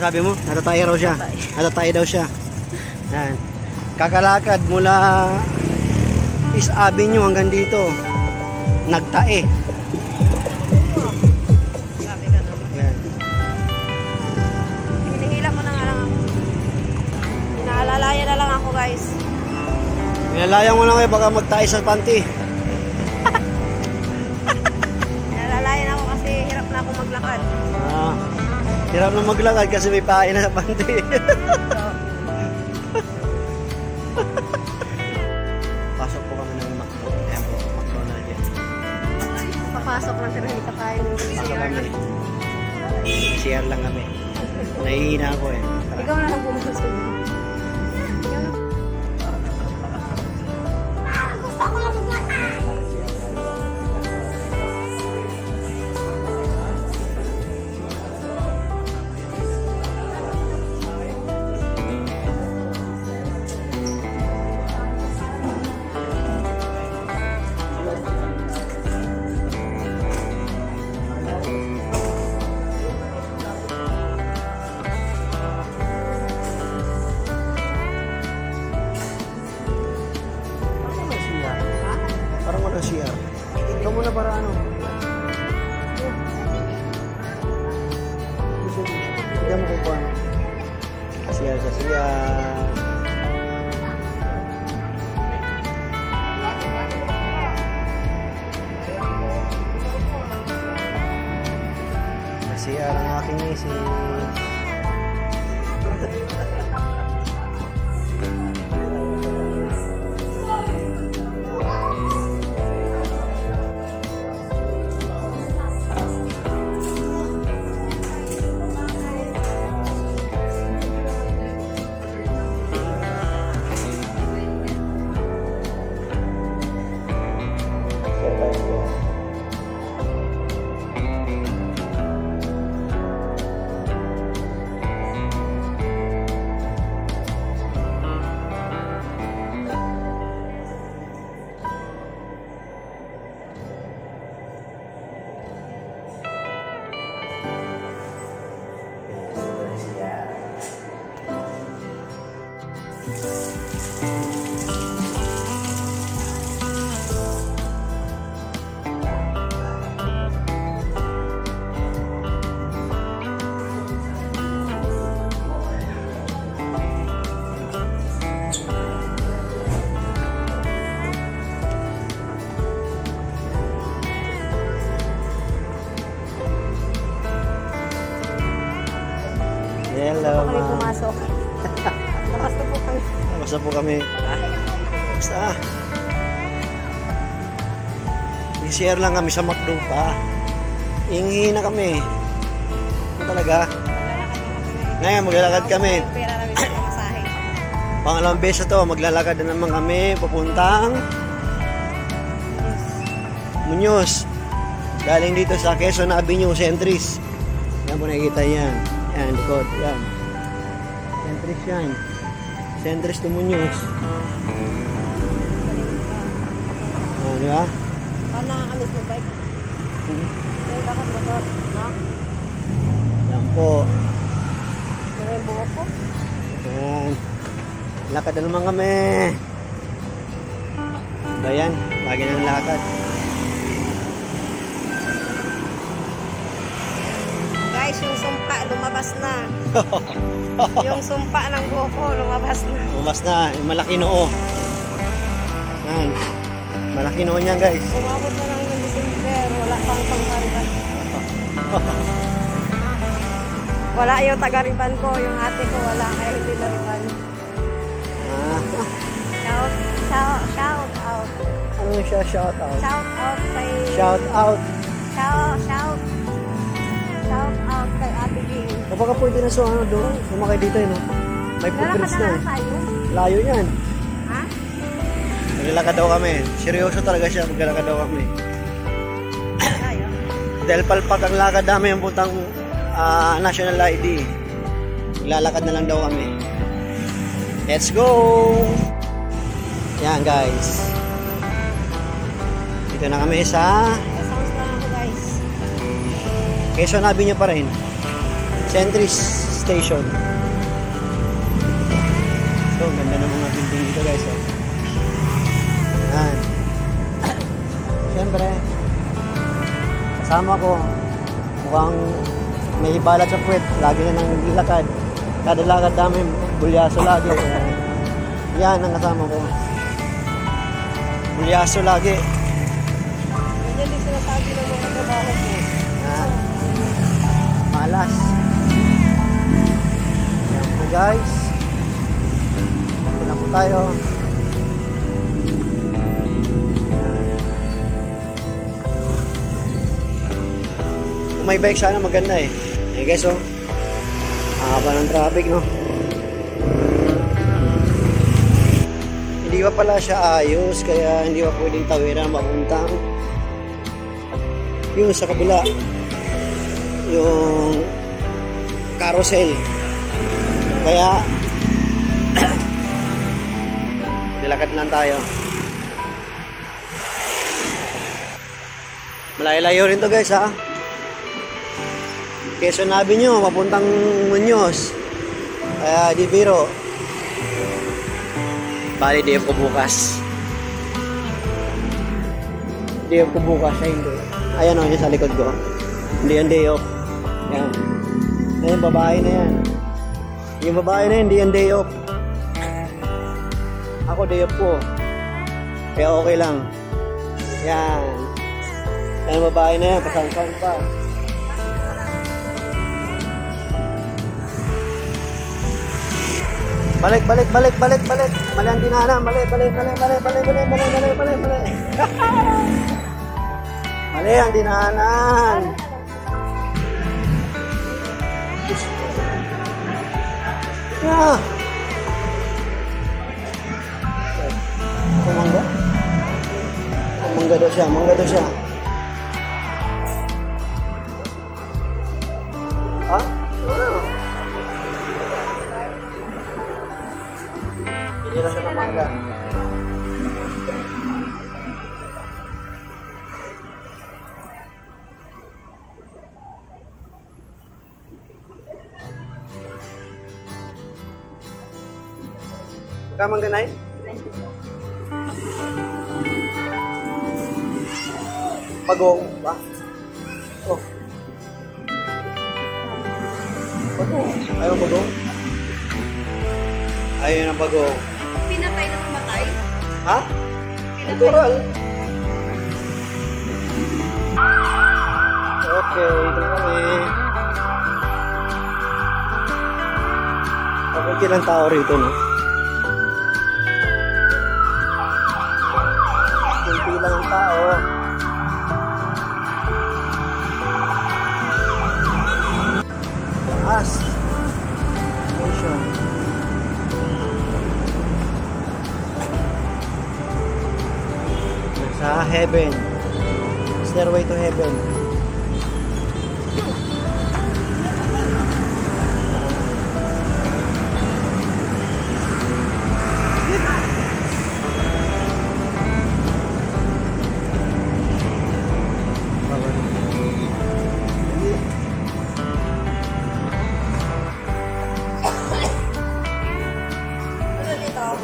Sabi mo, natatay raw siya. Natatay daw siya. Yan. Kakalakad mula East Avenue hanggang dito. Nagtae. Yan. Hinihila mo na nga lang ako. Inaalalaya na lang ako, guys. Nilalayang mo lang kayo, baka magtae sa panty. Inaalalaya na ako kasi hirap na ako maglakad. Hirap na maglakad kasi may pain na sa panty. Pasok po kami ng McDo. Ayan po, McDonald's yan. Papasok lang pero hindi ka tayo ng Pasok CR. kami. CR lang kami. Nahihina ako eh. Ikaw na lang pumunta sa inyo. Parang walang CR. Ikaw muna para ano? Hindi mo kung paano. CR sa CR. CR ang aking misis. Hello, Kami ma'am. pumasok. Lakas na po kami. Basta po kami. Basta. I-share lang kami sa McDo pa. Inghi na kami. Ano talaga? Ngayon, maglalakad kami. Pera namin sa pamasahe. Pangalawang beses to, maglalakad na naman kami. Papuntang Muñoz. Galing dito sa Quezon Avenue, Centris. Yan po nakikita yan. Yan, likod. Yan. Centris yan. Centris to Muñoz. Di ba? Paano nakakamiss mo bike? May bakit motor? No? Yan po. May buhok po? Yan. Lakad na naman kami. Ba yan? Lagi ng lakad. Guys, yung sumpa lumabas na. Yung sumpa ng buhok lumabas na. Umas na. Yung malaki noo. Yan. Malaki noo niyan, guys. Umabot na lang yung December. Wala pang pangkariban. Wala yung taga-riban ko. Yung ate ko wala. Kaya hindi na riban. Shout out. Ano siya? Shout out. Shout out kay... Shout out. Shout out kay Ate Jing. Kapag pwede na so ano doon, sumakay dito no? May footprints na eh. Layo yan. Ha? Maglalakad daw kami. Seryoso talaga siya, maglalakad daw kami. Layo? Dahil palpak ang lakad namin yung puntang national ID. Maglalakad na lang daw kami. Let's go! Yan guys. Dito na kami sa Sounds lang ako guys. Quezon Avenue pa rin. Centris station. So, ganda ng mga building dito guys. Oh. Yan. Siyempre, kasama ko, mukhang may hibalat sa puwet. Lagi na nang lakad. Kada lakad namin, bulyaso lagi. Yan ang kasama ko. Bulyaso lagi. Ganyan din sinasabi ng mga trabaho ko. Yan. Malas. Yan po guys. Ito na po tayo. Kung may bike sana maganda eh. Eh guys oh. Haba ng traffic no. Hindi pa pala siya ayos kaya hindi pa pwedeng tawiran mapuntang yung sa kabila. Yung carousel. Kaya nilakad lang tayo. Malayo-layo rin to guys ha. Quezon Avenue, papuntang Muñoz. Kaya di biro. Bali, day off ko bukas. Day off ko bukas, ay hindi. Ayan o, yun sa likod ko. Hindi yan day off. Yan. Ayan, babae na yan. Yung babae na yan, hindi yan day off. Ako day off ko. Kaya okay lang. Yan. Ayan, babae na yan, pasang-sang pa. Balik. Mali ang dinaanan. Mali ang dinaanan. Ah. Mangga? Mangga daw siya. Ha? Hindi na siya ng mangga. Magkamang ganay? Pagong ba? Oh. Pagong. Ayaw pagong? Ayaw ng pagong. Pinatay na mamatay? Ha? Natural. Okay, ito kami. Kapag ilang tao rito, no? Kunti lang ang tao. Taas. Station. Sa heaven. Stairway to heaven.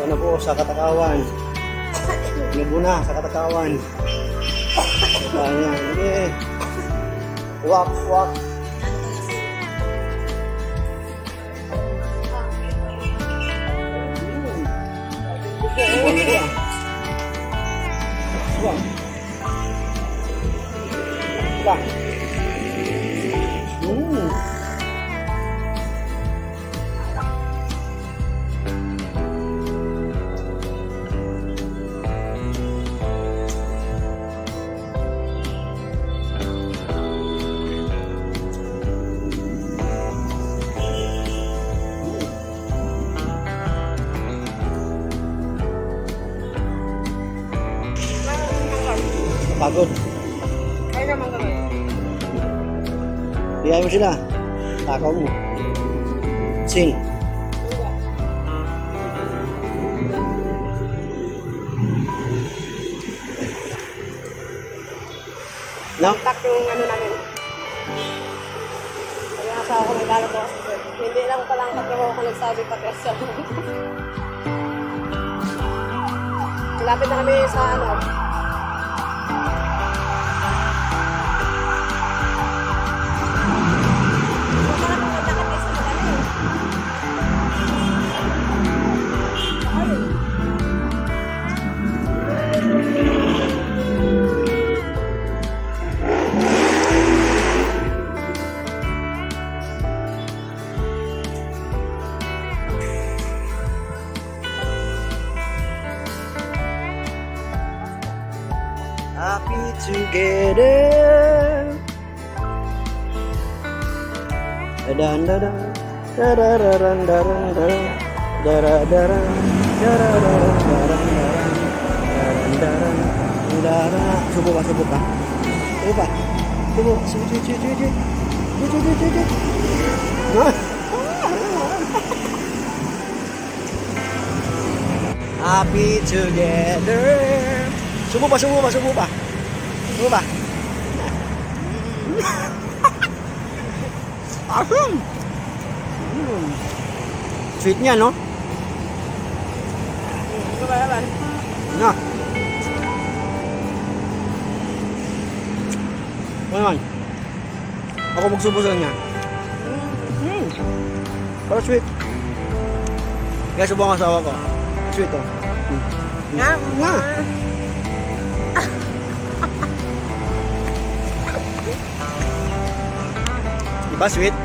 Ano po sa Katakawan. Nabuna sa Katakawan. Ayan. Eh. Walk. Pagod. Kaya naman gawin. Biyay mo sila. Takaw mo. Sing. No? Tak yung ano namin. Kaya asawa ko naglalabas. Hindi lang palang katrabaho ko nagsabi pa kasi. Malapit na kami sa ano. Happy together. Dan dan dan dararan daran daran daradaran daradaran daran daran daran daran. Subuh ka. Subuh ka. Subuh. Happy together. Subuh pa. Awesome. Sweet niya, no? Na. Ano naman? Ako magsubo sa kanya. Pero sweet. Kaya subukan ang asawa ko. Sweet, oh. Nga. Diba sweet?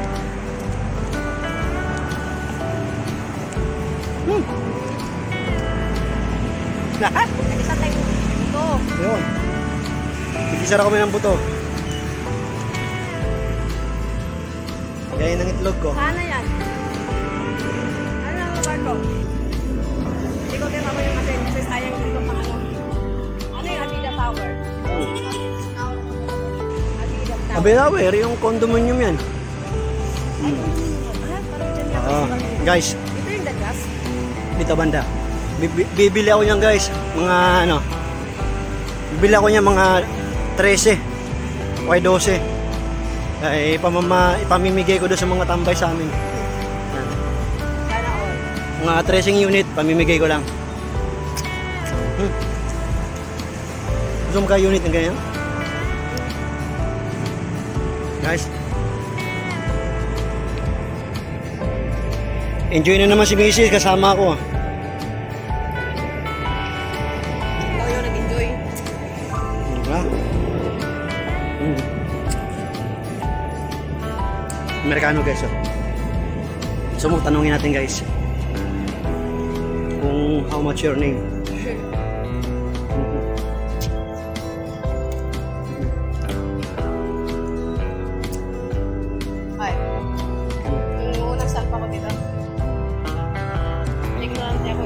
Isa tayo buto. Ayun. Ikisara kami ng buto. Kaya ng itlog ko. Sana yan. Ano ang lugar ko? Hindi ko din naman yung kasi sayang hindi ko pa ano. Ano yung Adida Tower? Adida Tower. Abelaware, yung condominium yan. Guys, Ito yung the gas. dito banda. Bibili ako niyan, guys. Mga ano. Bibili ako niyan mga 13 o 12. Ay ipamimigay ko doon sa mga tambay sa amin. Sana all. Mga 13 unit, pamimigay ko lang. Zoom ka unit ng ganyan. Guys. Enjoy na naman si Mrs. kasama ako. Ikaw yung nag-enjoy. Diba? Amerikano, guys. So, tanungin natin, guys. Kung how much your name? Ay. Yung unang salpa ko dito. Ignorante ako.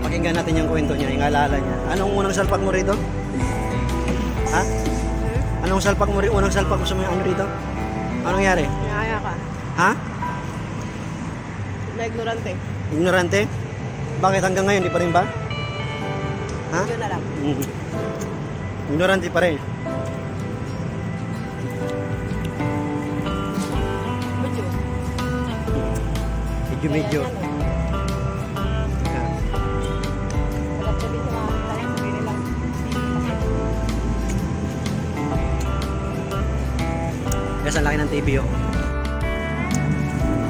Pakinggan natin yung kwento niya, yung alala niya. Anong unang salpak mo rito? Ha? Anong salpak mo rito? Unang salpak mo sa mga ano rito? Anong nangyari? Nangaya ka. Ha? Na ignorante. Ignorante? Bakit hanggang ngayon, di pa rin ba? Ha? Yun na lang. Ignorante pa rin. Medyo. Guys, ang laki ng TV, oh.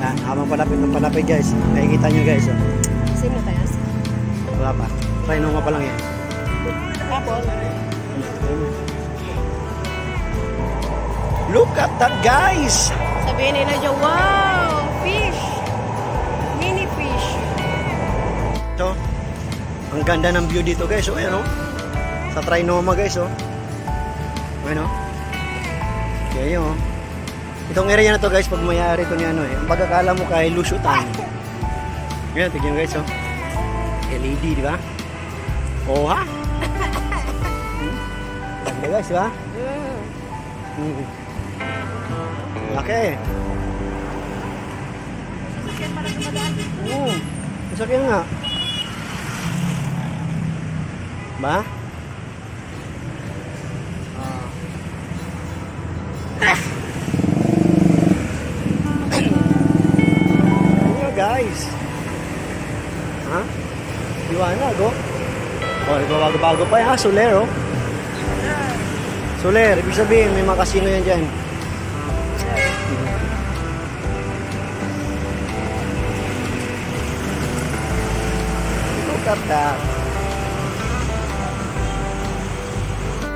Yan, habang palapit guys. Nakikita nyo, guys, oh. Sim na tayo. Wala pa. Trinoma pa lang yan. Tapos, look at that, guys! sabihin nila dyan, wow! Fish! Mini fish! So, ang ganda ng view dito, guys, oh. Ayan, oh. Sa Trinoma, guys, oh. Ayan, oh. Kaya yun, oh. Itong area na to, guys, pag mayari ito ni ano, eh. Ang pagkakala mo kay lusutan. Ayan, tignan, guys, oh. LED, di ba? Oh, ha? Ganda, guys, di ba? Okay. Sasakyan para dumadaan. Sasakyan nga. Ba? Liwanag, oh. Oh, bago-bago pa yan, Soler, oh. Soler, ibig sabihin, may mga casino yan dyan. Look at that.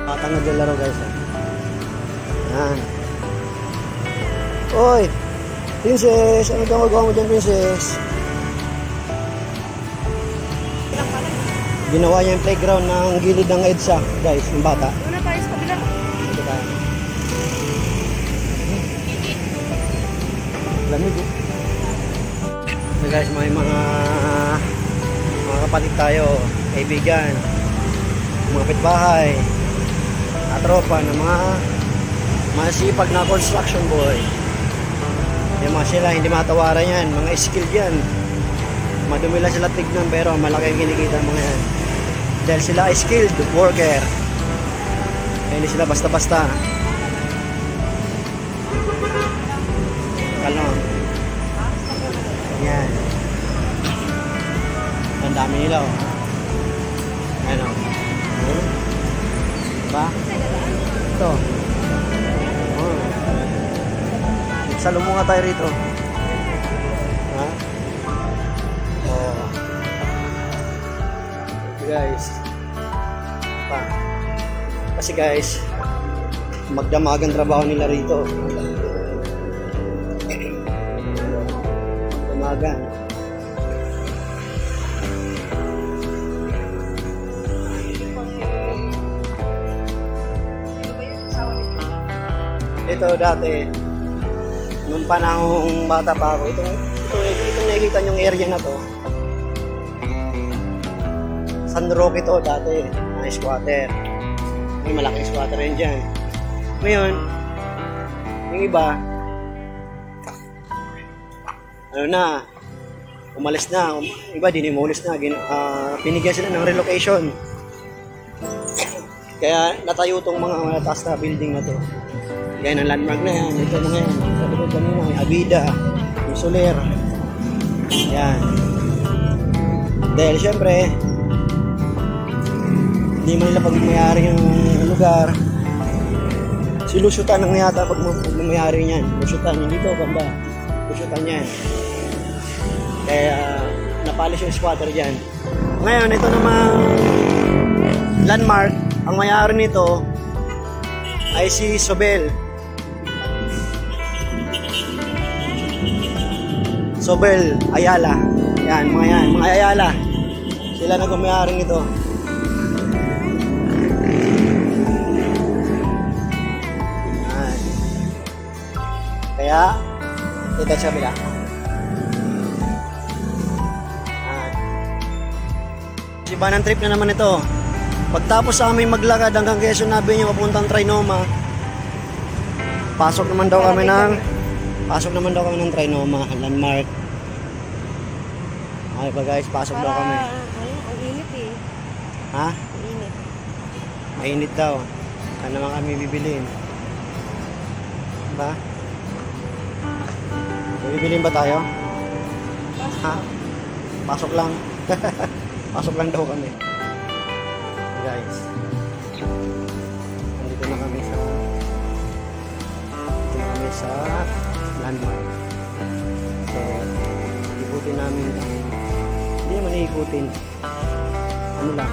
Patang naglalaro, guys, eh. Yan. Oy, princess, ano gawagawa mo dyan, princess? Ginawa niya yung playground ng gilid ng EDSA, guys, yung bata. Doon na tayo sa kabila. Ito tayo. Lamig, oh. So guys, may mga kapatid tayo, kaibigan, mga kapitbahay, tropa ng mga masipag na construction boy. Yung mga sila, hindi matawaran yan, mga skill yan. Madumi lang sila tignan pero malaki ang kinikita mga yan. Dahil sila ay skilled worker. Hindi sila basta-basta. Kalong. Yan. Ang dami nila, oh. Ano? Diba? Ito. Oh. Salong nga tayo rito. Ha? Oh. Guys. Pa. Kasi guys, magdamagang trabaho nila rito. Damagan. Ito dati, nung panahong bata pa ako, itong nakikita yung area na to. San Roque ito dati, mga squatter. May malaking squatter rin dyan. Ngayon, yung iba, ano na, umalis na. Iba, dinimulis na. Binigyan sila ng relocation. Kaya natayo itong mga mataas na building na to. Yan ang landmark na yan. Ito mga yan. Sa likod kanina, may Avida, may Soler. Yan. Dahil syempre, hindi mo nila pagmamayari yung lugar. Silusutan ang yata pagmamayari niyan. Lusutan yan dito, banda. Lusutan yan. Kaya napalis yung squatter dyan. Ngayon, ito namang landmark. Ang mayari nito ay si Sobel. Sobel Ayala. Yan, mga Ayala. Sila nagmamayari nito. Yan. Kaya, ito sa kabila. Iba ng trip na naman ito. Pagtapos sa aming maglakad hanggang Quezon Avenue papuntang Trinoma, pasok naman daw kami ng Trinoma, landmark. Ay ba guys, pasok daw kami. Ang init eh. Ha? Ang init. Mainit daw. Ano naman kami bibilin? Diba? Bibilin ba tayo? Ha? Pasok lang. Pasok lang daw kami. Guys. Nandito na kami sa landmark. So, ikutin namin. Hindi naman iikutin. Ano lang.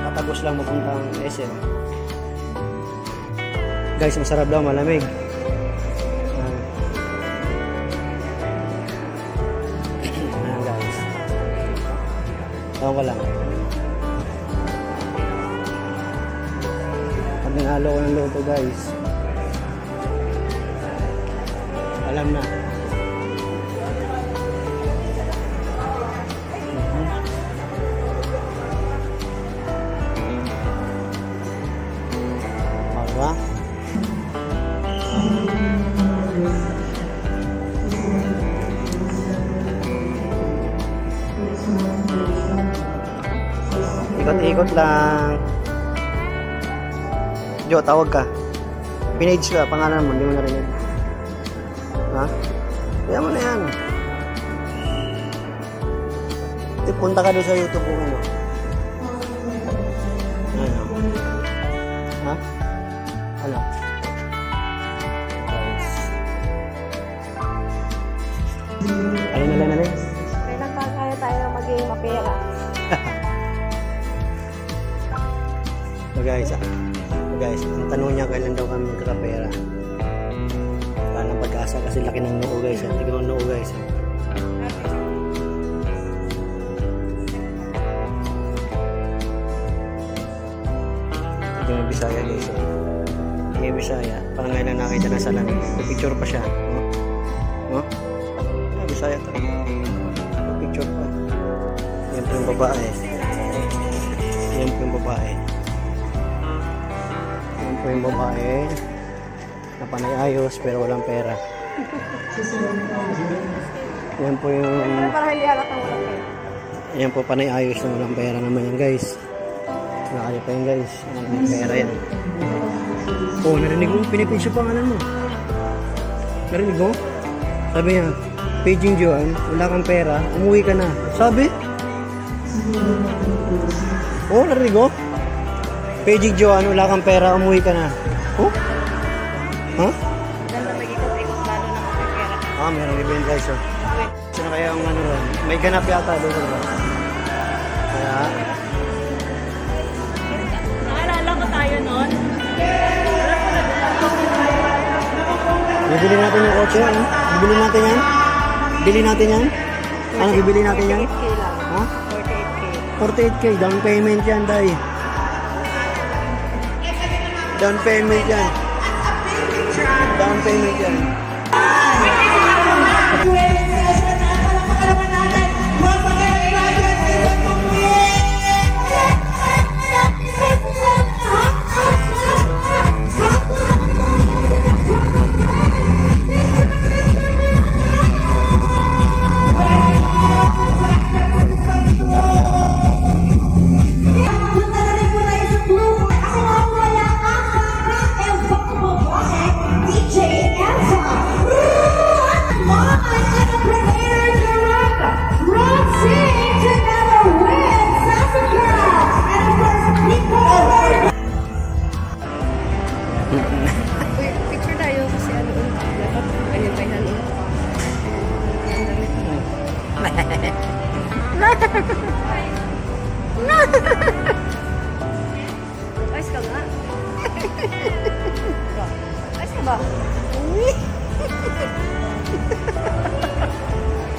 Tatagos lang mapuntang SM. Guys, masarap daw, malamig. Ewan ko lang. Pag nanalo ko ng loto guys, alam na. Diba? Ikot-ikot lang. Jo, tawag ka. Pinage ka, pangalan mo, hindi mo narinig. Ha? Kaya mo na yan. punta ka doon sa YouTube kung ano. Ano? Ha? Ano? Ayun na lang na rin. Kailan kaya tayo maging mapera? So guys, ang tanong niya kailan daw kami magkakapera. Wala ng pag-asa kasi laki ng noo guys. Tignan mo noo guys. Ito yung Bisaya guys. May Bisaya. Parang ngayon lang nakita na sa lamin. Picture pa siya. No? Bisaya to. Picture pa. Yan po yung babae. Yan po yung babae. Yan po yung babae. Na panay ayos pero walang pera. Yan po yung... Para hindi halatang walang pera. Yan po panay ayos na walang pera naman yan guys. Nakaya pa yan guys. Walang pera yan. Oh, narinig mo? Pinipicture pangalan mo. Narinig mo? Sabi niya, Paging Joan, wala kang pera, umuwi ka na. Sabi? Oh, narinig mo? Paging Joan, wala kang pera, umuwi ka na. Oh? Ha? Ganda mag-ikot-ikot lalo na kapag pera. Ah, meron event guys. Oh. Sino kaya ang ano ron? May ganap yata doon. Kaya... Naalala ko tayo noon. Bibili natin yung kotse, ano? Bibili natin yan? Bili natin yan? Ano, bibili natin yan? 48K lang. Ha? 48K. 48K, down payment yan, day. Down payment yan. Down payment yan. Picture tayo kasi ano dapat ganyan tayo ano. Ayos ka nga. Ayos ka ba?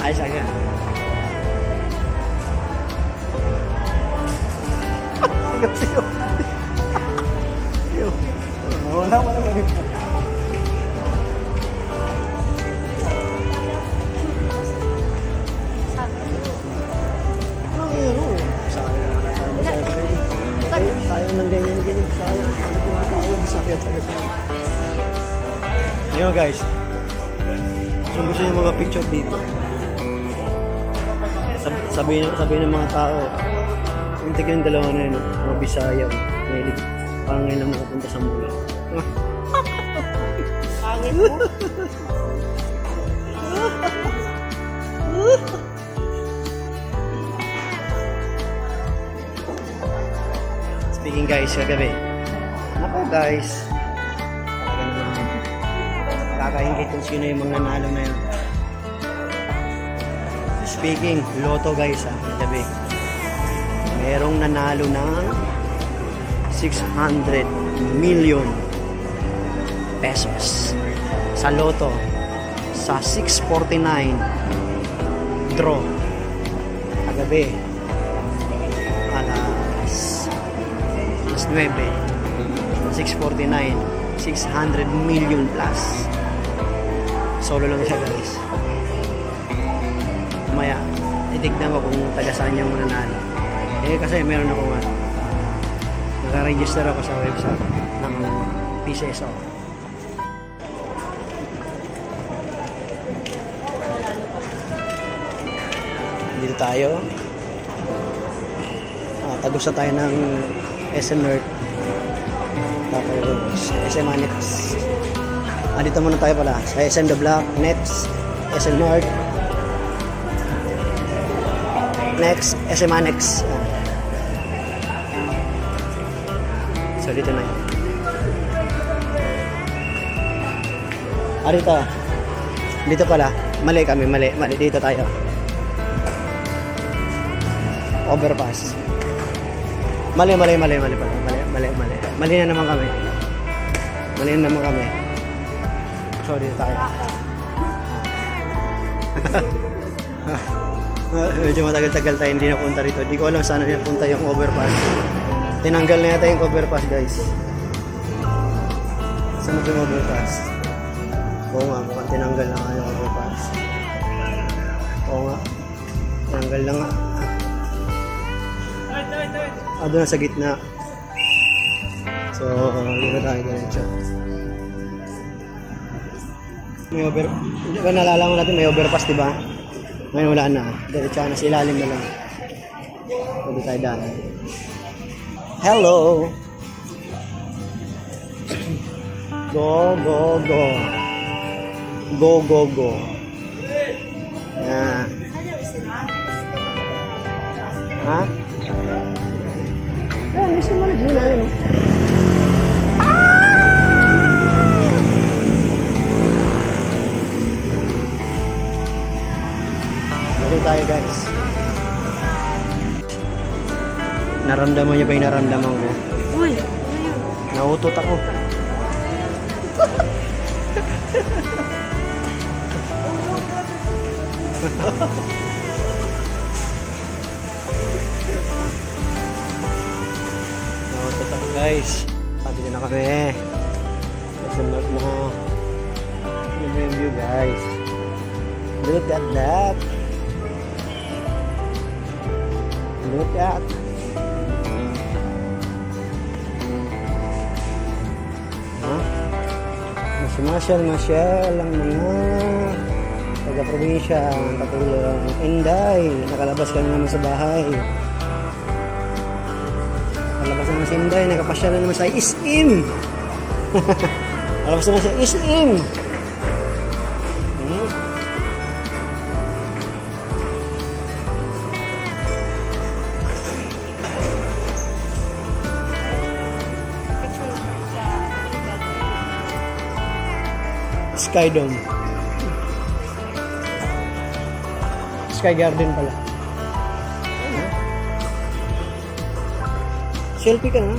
Ayos ka nga. Sigaw. Wala mo naman ito. Sayang ng ganyan. Sayang. Ayun guys. Kung gusto nyo mga picture dito, sabihin ng mga tao, yung tigil yung dalawa na yun, mga Bisaya, parang ngayon lang nakapunta sa mula. Pangit mo. Speaking guys, kagabi. Naku guys. Kakaingit kung sino yung mga nanalo na yun. Speaking, loto guys ha, kagabi. Merong nanalo ng 600 million pesos sa loto sa 649 draw kagabi alas 9 649 600 million plus solo lang siya guys. Maya titignan ko kung taga saan yung mananalo kasi meron ako naka-register ako sa website ng PCSO. Dito tayo. Tagos na tayo ng SM North. Tapos SM Annex. Dito muna tayo pala sa SM The Block, Nets, SM North. Next, SM Annex. So, dito na yun. Dito. Dito pala. Mali kami, mali. Mali, dito tayo. Overpass. Mali pala. Mali na naman kami. So, dito tayo. Medyo matagal-tagal tayo hindi napunta rito. Di ko alam saan na punta yung overpass. Tinanggal na yata yung overpass, guys. Saan na yung overpass? Oo nga, mukhang tinanggal na nga yung overpass. Oo nga. Tinanggal na nga. Doon sa gitna. So, dito tayo diretso. May nalala mo natin may overpass, diba? Ngayon wala na. Diretso na sa ilalim na lang. Pwede tayo daan. Hello! Go. Go. Yan. Ha? Yan, gusto mo na yun. Tayo, guys. Naramdaman niyo ba yung naramdaman ko? Uy! Nautot ako. Nautot ako, guys. Pabili na kami. Nasunod na. Yun yung view, guys. Look at that. Look at. Masyal ang mga taga-probinsya, katulong Inday. Nakalabas ka na naman sa bahay. Nakalabas naman sa Inday. Nakapasyal na naman sa SM. Nakalabas naman sa SM. Sky Dome. Sky Garden pala. Selfie ka na.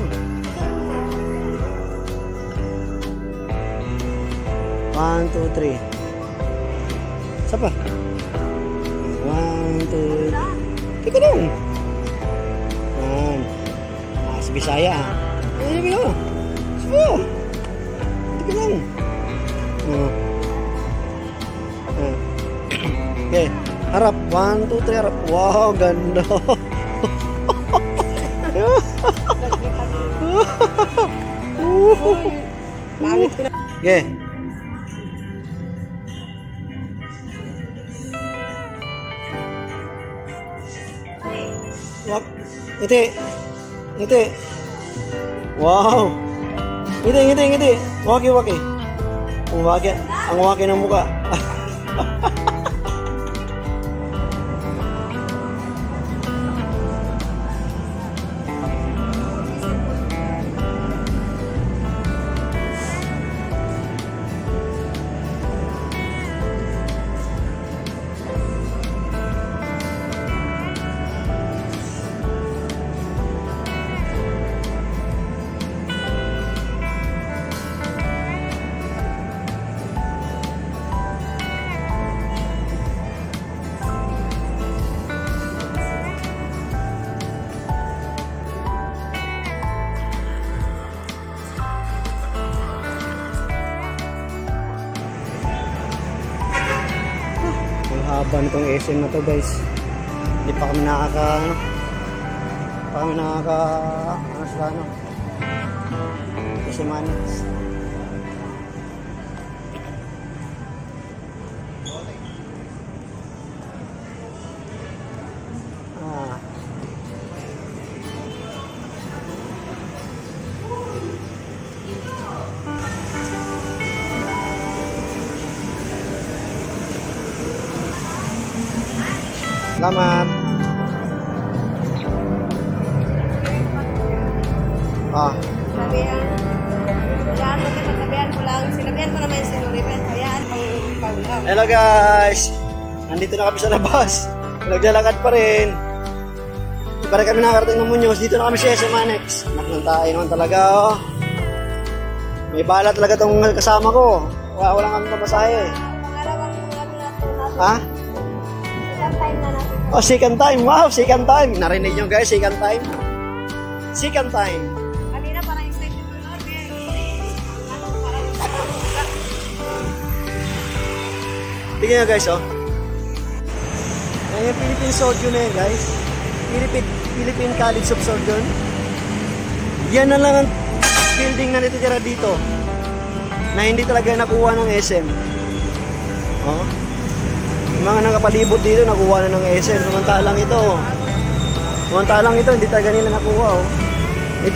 1, 2, 3. Isa pa. 1, 2. Tika doon. Si Bisaya. Sabi ko. Sabi. Tika lang. Okay, harap. 1, 2, 3, harap. Wow, ganda. Okay. Ngiti. Wow. Ngiti. Waki. Ang waki ng muka. Haba nitong SM na to, guys. Hindi pa kami SM Annex. Selamat. Sabihan. Hayaan mo din, pagsabihan ko lang. Sinabihan ko naman yung sinuripan. Hayaan pang paglaw. Hello guys! Nandito na kami sa labas. Naglalakad pa rin. Para kami nakarating ng Muñoz. Dito na kami sa SM Annex. Naknantay naman talaga oh. May bala talaga tong kasama ko. Wala kami pamasahe. Pangalawang ano natin. Ha? Second time na natin. Oh, second time. Wow, second time. Narinig nyo guys, second time. Second time. Kanina parang excited mo na. Parang Tingnan nyo guys, oh. Yan yung Philippine Sojourn na yan guys. Philippine College of Sojourn. Yan na lang ang building na natitira dito. Na hindi talaga nakuha ng SM. Oh. Yung mga nakapalibot dito, nakuha na ng SM. Samantalang ito, hindi talaga nila nakuha, oh. Hindi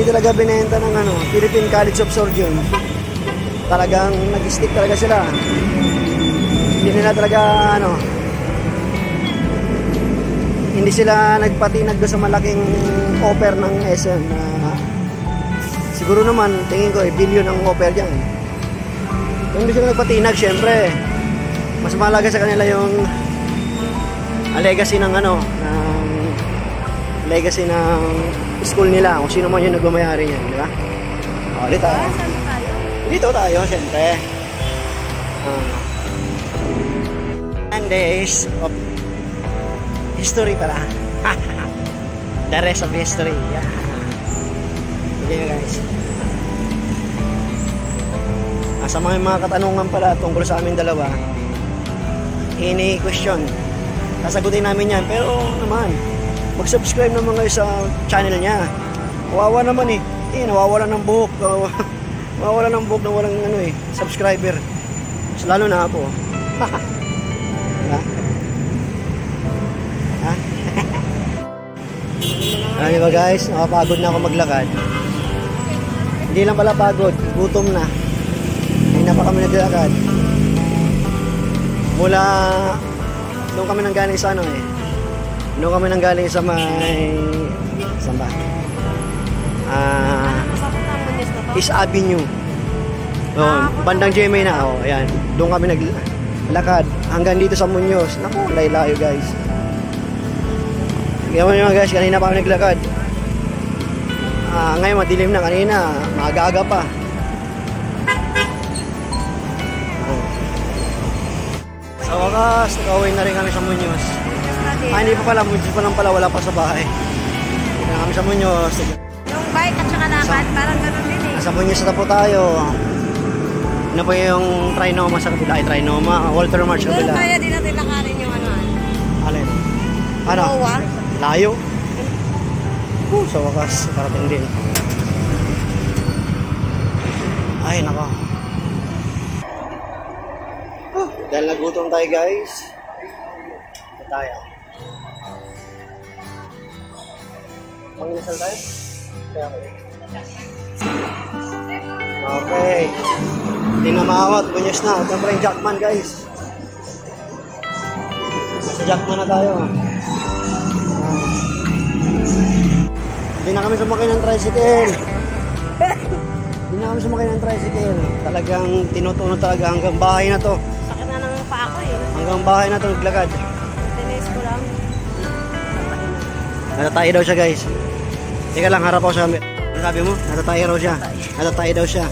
talaga binenta ng Philippine College of Sojourn. Talagang nag-stick talaga sila. Hindi nila talaga, hindi sila nagpatinag doon sa malaking offer ng SM na siguro naman, tingin ko, billion ang offer dyan. Kung hindi sila nagpatinag, syempre, mas mahalaga sa kanila yung legacy ng legacy ng school nila, kung sino man yung nagmamayari niyan, di ba? O, dito tayo. Dito tayo, syempre. And days of history pala. The rest of history. Yeah. Okay guys. Sa mga katanungan pala tungkol sa aming dalawa, ini-question. Sasagutin namin yan. Pero naman, mag-subscribe naman kayo sa channel niya. Kawawa naman eh. Nawawala ng buhok. Nawawala ng buhok na walang subscriber. Mas lalo na ako. Ha? Ha? Ano ba guys? Nakapagod na ako maglakad. Hindi lang pala pagod. Gutom na. Ay na pa kami naglalakad. Mula doon kami nanggaling sa doon kami nanggaling sa may saan ba? East Avenue. Doon, bandang GMA na. Oh, ayan. Doon kami naglakad hanggang dito sa Muñoz. Naku, layo guys. Ngayon nyo guys, kanina pa kami naglakad. Ngayon madilim na, kanina maaga-aga pa. Sa wakas, nakauwi na rin kami sa Muñoz. Hindi pa pala, Muñoz pa lang pala, wala pa sa bahay. Hindi na kami sa Muñoz. Yung bike at saka lakad, parang gano'n din eh. Nasa Muñoz na po tayo. Ano po yung Trinoma sa kabila? Ay, Trinoma, Walter March kabila. Doon kaya din natin lakarin yung Alin? Ano? Noa. Layo? Sa wakas, parating din. Ay, nako. Dahil nagutom tayo guys. Ito tayo. Manginasal tayo? Okay. Hindi na maawat. Bunyos na. Ito pa yung Jackman guys. Nasa Jackman na tayo. Hindi na kami sumakay ng tricycle. Hindi na kami sumakay ng tricycle. Talagang tinutunod talaga hanggang bahay na to. Sakit na ng paa ko eh. Hanggang bahay na to naglakad. Tinis ko lang. Natatay daw siya guys. Teka lang, harap ako sa amin. Ano sabi mo? Natatay raw siya. Natatay daw siya.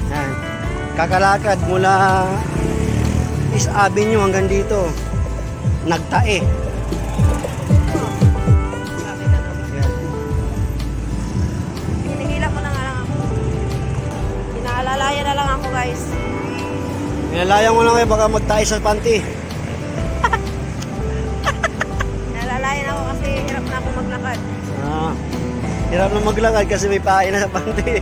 Yan. Kakalakad mula East Avenue hanggang dito. Nagtae. Hinihila ko na nga lang ako. Pinaalalaya na lang ako guys. Pinalaya mo lang kayo baka magtae sa panty. Pinaalalayan ako kasi hirap na ako maglakad. Hirap na maglakad kasi may pain na sa panty.